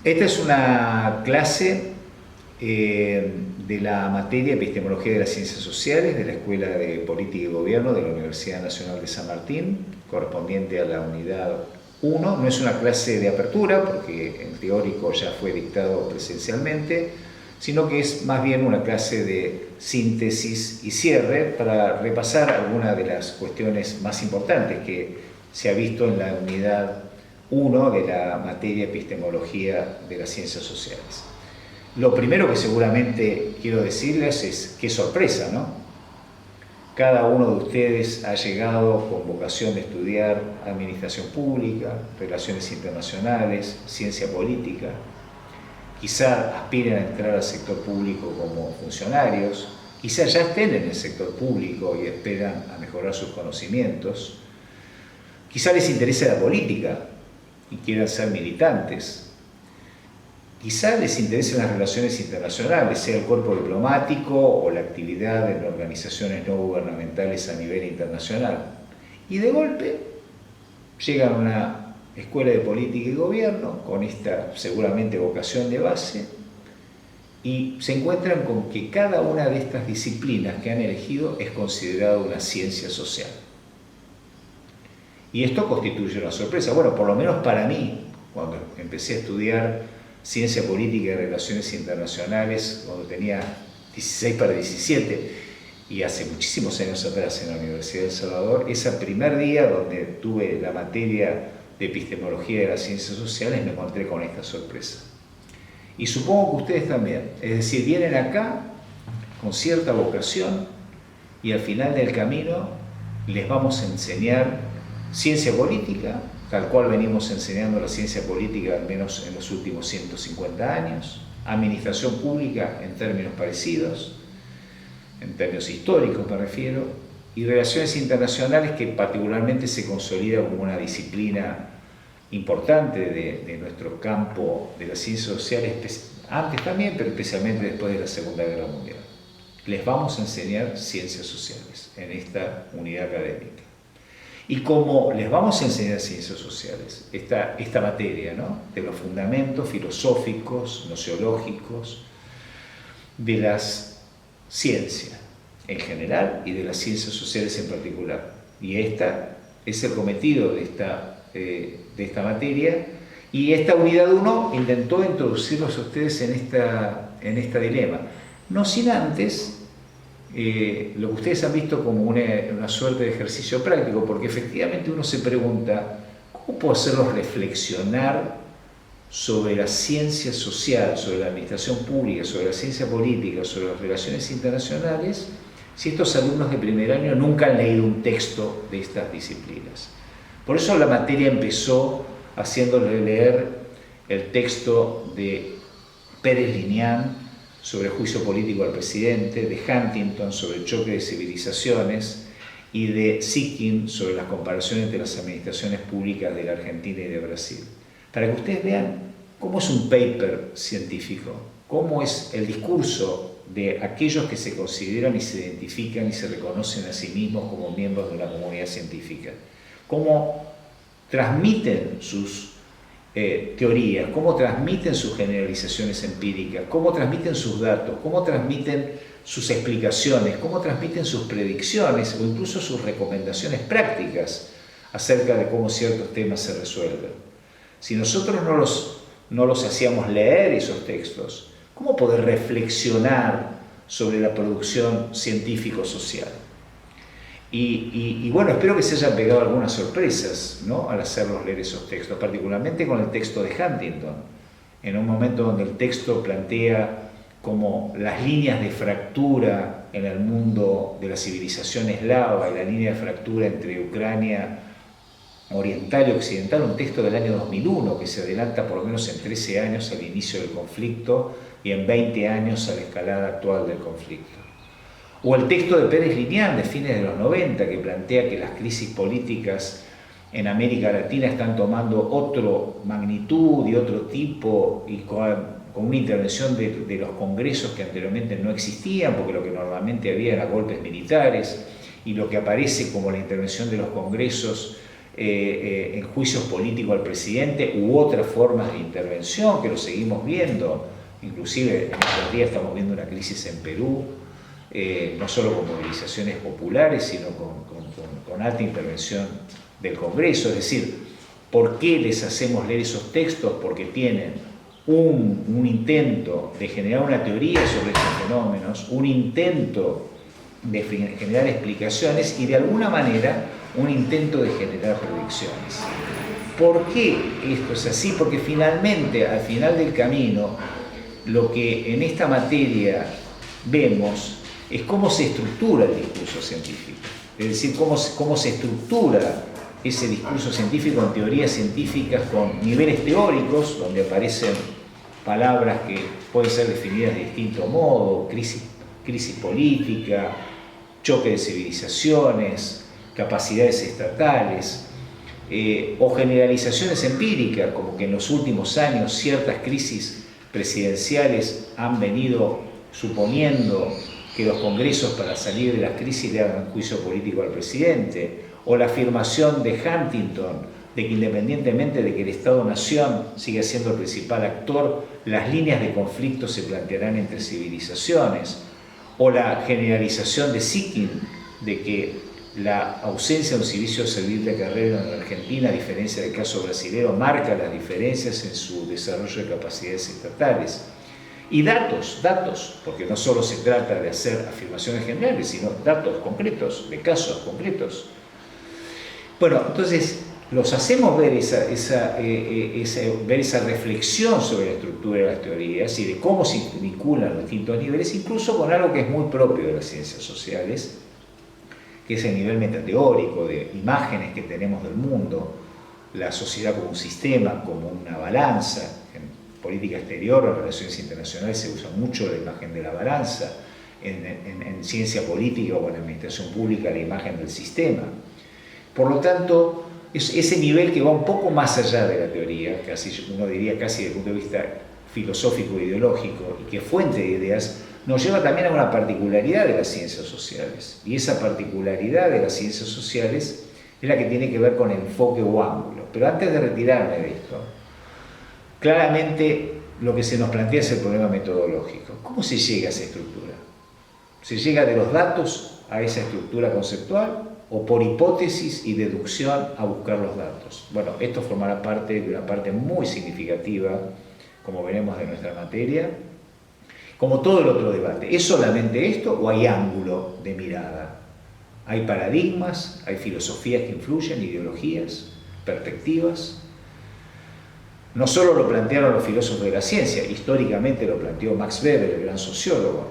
Esta es una clase de la materia Epistemología de las Ciencias Sociales de la Escuela de Política y Gobierno de la Universidad Nacional de San Martín, correspondiente a la unidad 1. No es una clase de apertura, porque en teórico ya fue dictado presencialmente, sino que es más bien una clase de síntesis y cierre para repasar algunas de las cuestiones más importantes que se ha visto en la unidad 1 de la materia Epistemología de las Ciencias Sociales. Lo primero que seguramente quiero decirles es qué sorpresa, ¿no? Cada uno de ustedes ha llegado con vocación de estudiar administración pública, relaciones internacionales, ciencia política. Quizá aspiren a entrar al sector público como funcionarios, quizá ya estén en el sector público y esperan a mejorar sus conocimientos. Quizá les interese la política y quieran ser militantes. Quizá les interesen las relaciones internacionales, sea el cuerpo diplomático o la actividad en organizaciones no gubernamentales a nivel internacional. Y de golpe llegan a una escuela de política y gobierno con esta seguramente vocación de base y se encuentran con que cada una de estas disciplinas que han elegido es considerada una ciencia social. Y esto constituye una sorpresa. Bueno, por lo menos para mí, cuando empecé a estudiar Ciencia Política y Relaciones Internacionales, cuando tenía 16 para 17, y hace muchísimos años atrás en la Universidad de El Salvador, ese primer día donde tuve la materia de Epistemología de las Ciencias Sociales, me encontré con esta sorpresa. Y supongo que ustedes también, es decir, vienen acá con cierta vocación y al final del camino les vamos a enseñar ciencia política, tal cual venimos enseñando la ciencia política al menos en los últimos 150 años, administración pública en términos parecidos, en términos históricos me refiero, y relaciones internacionales que particularmente se consolida como una disciplina importante de nuestro campo de las ciencias sociales, antes también, pero especialmente después de la Segunda Guerra Mundial. Les vamos a enseñar ciencias sociales en esta unidad académica. Y como les vamos a enseñar ciencias sociales, esta materia, ¿no?, de los fundamentos filosóficos, nociológicos, de las ciencias en general y de las ciencias sociales en particular. Y este es el cometido de esta materia. Y esta unidad 1 intentó introducirlos a ustedes en esta dilema. No sin antes lo que ustedes han visto como una suerte de ejercicio práctico, porque efectivamente uno se pregunta, ¿cómo puedo hacerlos reflexionar sobre la ciencia social, sobre la administración pública, sobre la ciencia política, sobre las relaciones internacionales, si estos alumnos de primer año nunca han leído un texto de estas disciplinas? Por eso la materia empezó haciéndoles leer el texto de Pérez Linián sobre el juicio político al presidente, de Huntington sobre el choque de civilizaciones y de Sitkin sobre las comparaciones entre las administraciones públicas de la Argentina y de Brasil. Para que ustedes vean cómo es un paper científico, cómo es el discurso de aquellos que se consideran y se identifican y se reconocen a sí mismos como miembros de una comunidad científica, cómo transmiten sus teorías, cómo transmiten sus generalizaciones empíricas, cómo transmiten sus datos, cómo transmiten sus explicaciones, cómo transmiten sus predicciones o incluso sus recomendaciones prácticas acerca de cómo ciertos temas se resuelven. Si nosotros no los hacíamos leer esos textos, ¿cómo poder reflexionar sobre la producción científico-social? Y bueno, espero que se hayan pegado algunas sorpresas, ¿no?, al hacerlos leer esos textos, particularmente con el texto de Huntington, en un momento donde el texto plantea como las líneas de fractura en el mundo de la civilización eslava y la línea de fractura entre Ucrania oriental y occidental, un texto del año 2001 que se adelanta por lo menos en 13 años al inicio del conflicto y en 20 años a la escalada actual del conflicto. O el texto de Pérez Linián de fines de los 90 que plantea que las crisis políticas en América Latina están tomando otra magnitud y otro tipo y con una intervención de los congresos que anteriormente no existían, porque lo que normalmente había eran golpes militares, y lo que aparece como la intervención de los congresos en juicios políticos al presidente u otras formas de intervención que lo seguimos viendo. Inclusive en estos días estamos viendo una crisis en Perú, no solo con movilizaciones populares, sino con alta intervención del Congreso. Es decir, ¿por qué les hacemos leer esos textos? Porque tienen un intento de generar una teoría sobre estos fenómenos, un intento de generar explicaciones y de alguna manera un intento de generar predicciones. ¿Por qué esto es así? Porque finalmente, al final del camino, lo que en esta materia vemos es cómo se estructura el discurso científico. Es decir, cómo se estructura ese discurso científico en teorías científicas con niveles teóricos, donde aparecen palabras que pueden ser definidas de distinto modo: crisis política, choque de civilizaciones, capacidades estatales, o generalizaciones empíricas, como que en los últimos años ciertas crisis presidenciales han venido suponiendo que los congresos, para salir de las crisis, le hagan juicio político al presidente, o la afirmación de Huntington de que independientemente de que el Estado-Nación siga siendo el principal actor, las líneas de conflicto se plantearán entre civilizaciones, o la generalización de Sitkin de que la ausencia de un servicio civil de carrera en la Argentina, a diferencia del caso brasileño, marca las diferencias en su desarrollo de capacidades estatales. Y datos, porque no solo se trata de hacer afirmaciones generales, sino datos concretos, de casos concretos. Bueno, entonces los hacemos ver ver esa reflexión sobre la estructura de las teorías y de cómo se vinculan los distintos niveles, incluso con algo que es muy propio de las ciencias sociales, que es el nivel metateórico, de imágenes que tenemos del mundo, la sociedad como un sistema, como una balanza. En política exterior, en relaciones internacionales se usa mucho la imagen de la balanza, en ciencia política o en administración pública la imagen del sistema. Por lo tanto, ese nivel que va un poco más allá de la teoría, casi, uno diría casi desde el punto de vista filosófico e ideológico, y que fuente de ideas, nos lleva también a una particularidad de las ciencias sociales. Y esa particularidad de las ciencias sociales es la que tiene que ver con enfoque o ángulo. Pero antes de retirarme de esto, claramente lo que se nos plantea es el problema metodológico. ¿Cómo se llega a esa estructura? ¿Se llega de los datos a esa estructura conceptual o por hipótesis y deducción a buscar los datos? Bueno, esto formará parte de una parte muy significativa, como veremos, de nuestra materia. Como todo el otro debate, ¿es solamente esto o hay ángulo de mirada? Hay paradigmas, hay filosofías que influyen, ideologías, perspectivas. No solo lo plantearon los filósofos de la ciencia, históricamente lo planteó Max Weber, el gran sociólogo.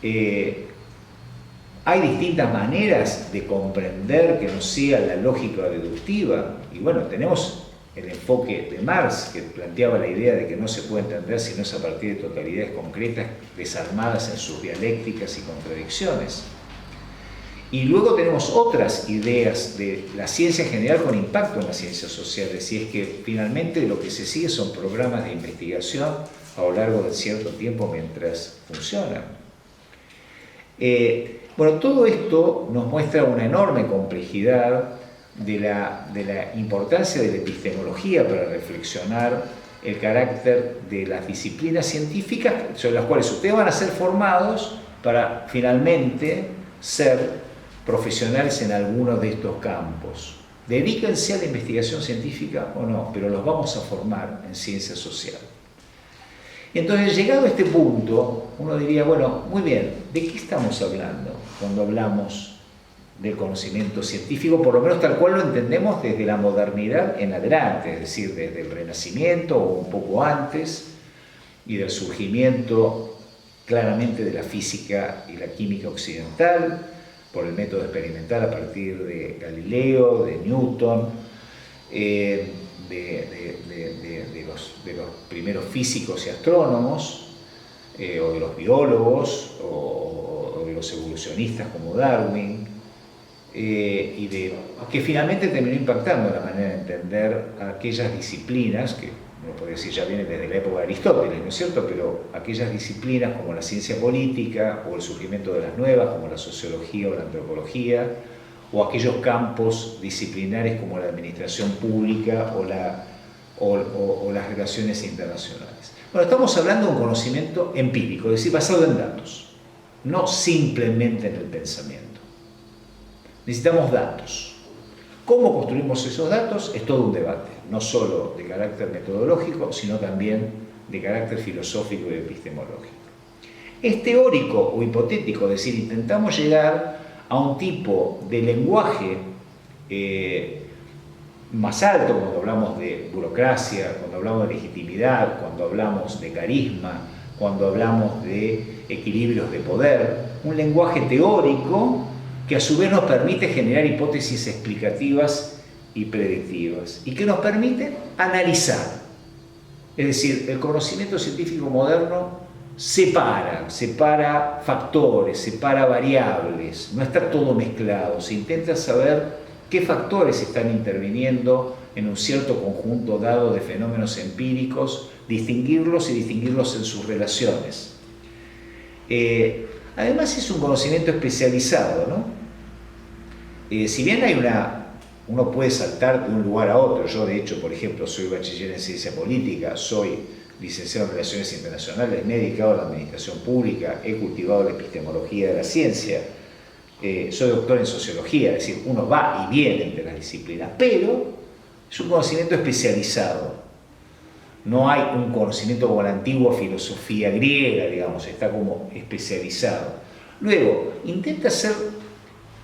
Hay distintas maneras de comprender que no sea la lógica deductiva. Y bueno, tenemos el enfoque de Marx, que planteaba la idea de que no se puede entender si no es a partir de totalidades concretas desarmadas en sus dialécticas y contradicciones. Y luego tenemos otras ideas de la ciencia en general con impacto en las ciencias sociales, y es que finalmente lo que se sigue son programas de investigación a lo largo de cierto tiempo mientras funcionan. Bueno, todo esto nos muestra una enorme complejidad de la importancia de la epistemología para reflexionar el carácter de las disciplinas científicas sobre las cuales ustedes van a ser formados para finalmente ser profesionales en alguno de estos campos. Dedíquense a la investigación científica o no, pero los vamos a formar en ciencia social. Y entonces, llegado a este punto, uno diría, bueno, muy bien, ¿de qué estamos hablando cuando hablamos del conocimiento científico, por lo menos tal cual lo entendemos desde la modernidad en adelante, es decir, desde el Renacimiento o un poco antes, y del surgimiento claramente de la física y la química occidental, por el método experimental a partir de Galileo, de Newton, de los primeros físicos y astrónomos, o de los biólogos, o de los evolucionistas como Darwin, que finalmente terminó impactando la manera de entender aquellas disciplinas que, uno puede decir, ya vienen desde la época de Aristóteles, ¿no es cierto?, pero aquellas disciplinas como la ciencia política o el surgimiento de las nuevas, como la sociología o la antropología, o aquellos campos disciplinares como la administración pública o las relaciones internacionales. Bueno, estamos hablando de un conocimiento empírico, es decir, basado en datos, no simplemente en el pensamiento. Necesitamos datos. ¿Cómo construimos esos datos? Es todo un debate, no solo de carácter metodológico, sino también de carácter filosófico y epistemológico. Es teórico o hipotético, es decir, intentamos llegar a un tipo de lenguaje más alto cuando hablamos de burocracia, cuando hablamos de legitimidad, cuando hablamos de carisma, cuando hablamos de equilibrios de poder, un lenguaje teórico que a su vez nos permite generar hipótesis explicativas y predictivas y que nos permite analizar. Es decir, el conocimiento científico moderno separa factores, separa variables, no está todo mezclado, se intenta saber qué factores están interviniendo en un cierto conjunto dado de fenómenos empíricos, distinguirlos y distinguirlos en sus relaciones. Además es un conocimiento especializado, ¿no? Si bien uno puede saltar de un lugar a otro, yo de hecho, por ejemplo, soy bachiller en ciencia política, soy licenciado en Relaciones Internacionales, me he dedicado a la administración pública, he cultivado la epistemología de la ciencia, soy doctor en sociología, es decir, uno va y viene entre las disciplinas, pero es un conocimiento especializado. No hay un conocimiento como la antigua filosofía griega, digamos, está como especializado. Luego, intenta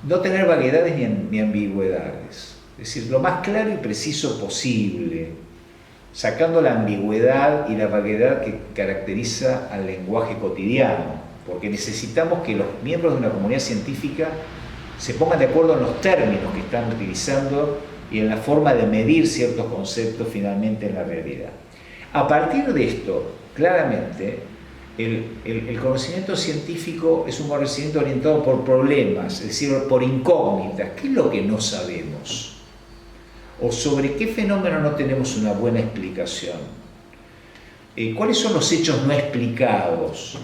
no tener vaguedades ni ambigüedades, es decir, lo más claro y preciso posible, sacando la ambigüedad y la vaguedad que caracteriza al lenguaje cotidiano, porque necesitamos que los miembros de una comunidad científica se pongan de acuerdo en los términos que están utilizando y en la forma de medir ciertos conceptos finalmente en la realidad. A partir de esto, claramente, el conocimiento científico es un conocimiento orientado por problemas, es decir, por incógnitas. ¿Qué es lo que no sabemos? ¿O sobre qué fenómeno no tenemos una buena explicación? ¿Cuáles son los hechos no explicados?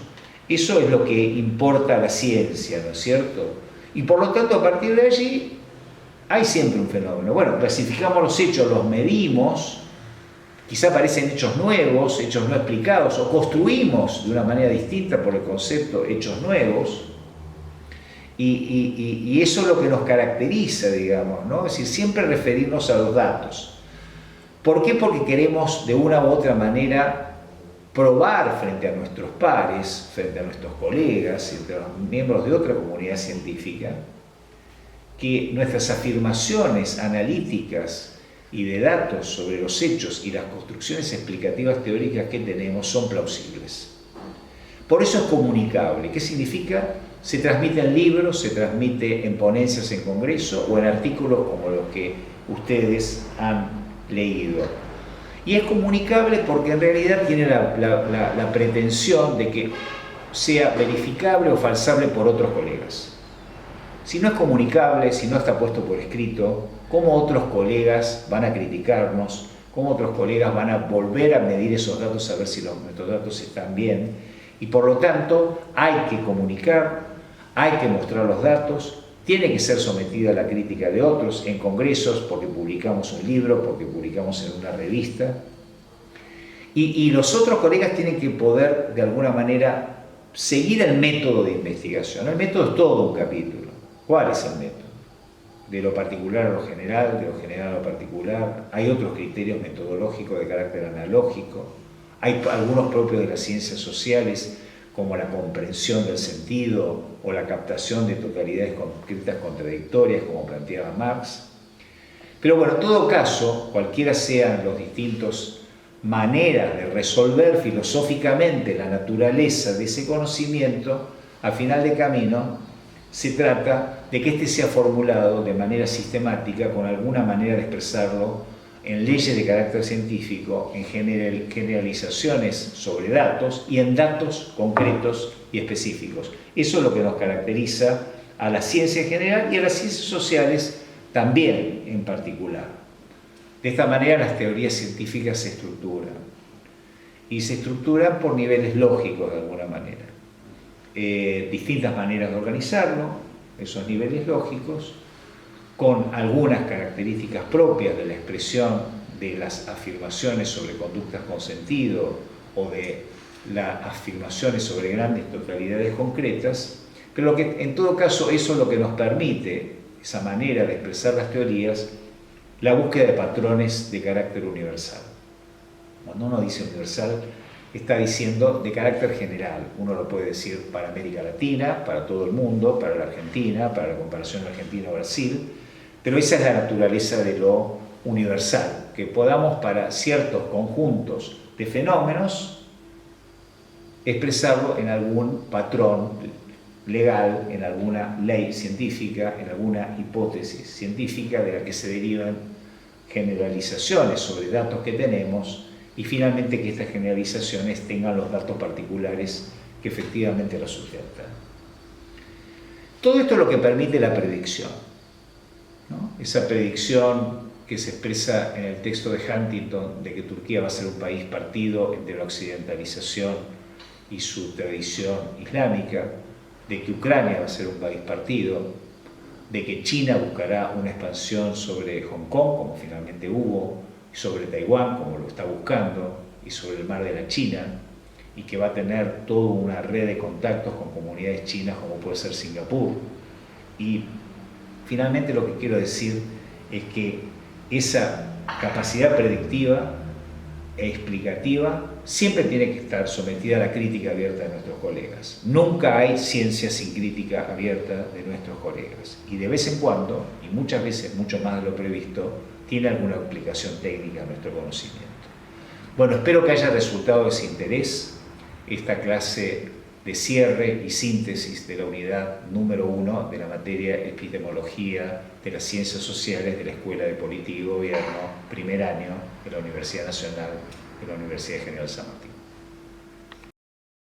Eso es lo que importa a la ciencia, ¿no es cierto? Y por lo tanto, a partir de allí, hay siempre un fenómeno. Bueno, clasificamos los hechos, los medimos, quizá aparecen hechos nuevos, hechos no explicados, o construimos de una manera distinta por el concepto hechos nuevos, y eso es lo que nos caracteriza, digamos, ¿no? Es decir, siempre referirnos a los datos. ¿Por qué? Porque queremos de una u otra manera probar frente a nuestros pares, frente a nuestros colegas, frente a los miembros de otra comunidad científica, que nuestras afirmaciones analíticas y de datos sobre los hechos y las construcciones explicativas teóricas que tenemos son plausibles. Por eso es comunicable. ¿Qué significa? Se transmite en libros, se transmite en ponencias en congreso o en artículos como los que ustedes han leído. Y es comunicable porque en realidad tiene la pretensión de que sea verificable o falsable por otros colegas. Si no es comunicable, si no está puesto por escrito, ¿cómo otros colegas van a criticarnos? ¿Cómo otros colegas van a volver a medir esos datos a ver si nuestros datos están bien? Y por lo tanto hay que comunicar, hay que mostrar los datos, tiene que ser sometida a la crítica de otros en congresos porque publicamos un libro, porque publicamos en una revista. Y los otros colegas tienen que poder de alguna manera seguir el método de investigación. El método es todo un capítulo. ¿Cuál es el método? De lo particular a lo general, de lo general a lo particular. Hay otros criterios metodológicos de carácter analógico. Hay algunos propios de las ciencias sociales, como la comprensión del sentido o la captación de totalidades concretas contradictorias, como planteaba Marx. Pero bueno, en todo caso, cualquiera sean los distintos maneras de resolver filosóficamente la naturaleza de ese conocimiento, al final de camino se trata de que éste sea formulado de manera sistemática, con alguna manera de expresarlo en leyes de carácter científico, en generalizaciones sobre datos y en datos concretos y específicos. Eso es lo que nos caracteriza a la ciencia en general y a las ciencias sociales también en particular. De esta manera las teorías científicas se estructuran y se estructuran por niveles lógicos de alguna manera. Distintas maneras de organizarlo, esos niveles lógicos, con algunas características propias de la expresión de las afirmaciones sobre conductas con sentido o de las afirmaciones sobre grandes totalidades concretas, pero que en todo caso eso es lo que nos permite, esa manera de expresar las teorías, la búsqueda de patrones de carácter universal. Cuando uno dice universal, está diciendo de carácter general. Uno lo puede decir para América Latina, para todo el mundo, para la Argentina, para la comparación Argentina-Brasil, pero esa es la naturaleza de lo universal, que podamos para ciertos conjuntos de fenómenos expresarlo en algún patrón legal, en alguna ley científica, en alguna hipótesis científica de la que se derivan generalizaciones sobre datos que tenemos y finalmente que estas generalizaciones tengan los datos particulares que efectivamente los sustentan. Todo esto es lo que permite la predicción, ¿no? Esa predicción que se expresa en el texto de Huntington de que Turquía va a ser un país partido entre la occidentalización y su tradición islámica, de que Ucrania va a ser un país partido, de que China buscará una expansión sobre Hong Kong, como finalmente hubo, sobre Taiwán, como lo está buscando, y sobre el mar de la China, y que va a tener toda una red de contactos con comunidades chinas, como puede ser Singapur. Y finalmente lo que quiero decir es que esa capacidad predictiva e explicativa siempre tiene que estar sometida a la crítica abierta de nuestros colegas. Nunca hay ciencia sin crítica abierta de nuestros colegas. Y de vez en cuando, y muchas veces mucho más de lo previsto, tiene alguna aplicación técnica a nuestro conocimiento. Bueno, espero que haya resultado de ese interés esta clase de cierre y síntesis de la unidad número 1 de la materia epistemología de las ciencias sociales de la Escuela de Política y Gobierno, primer año de la Universidad Nacional de la Universidad General San Martín.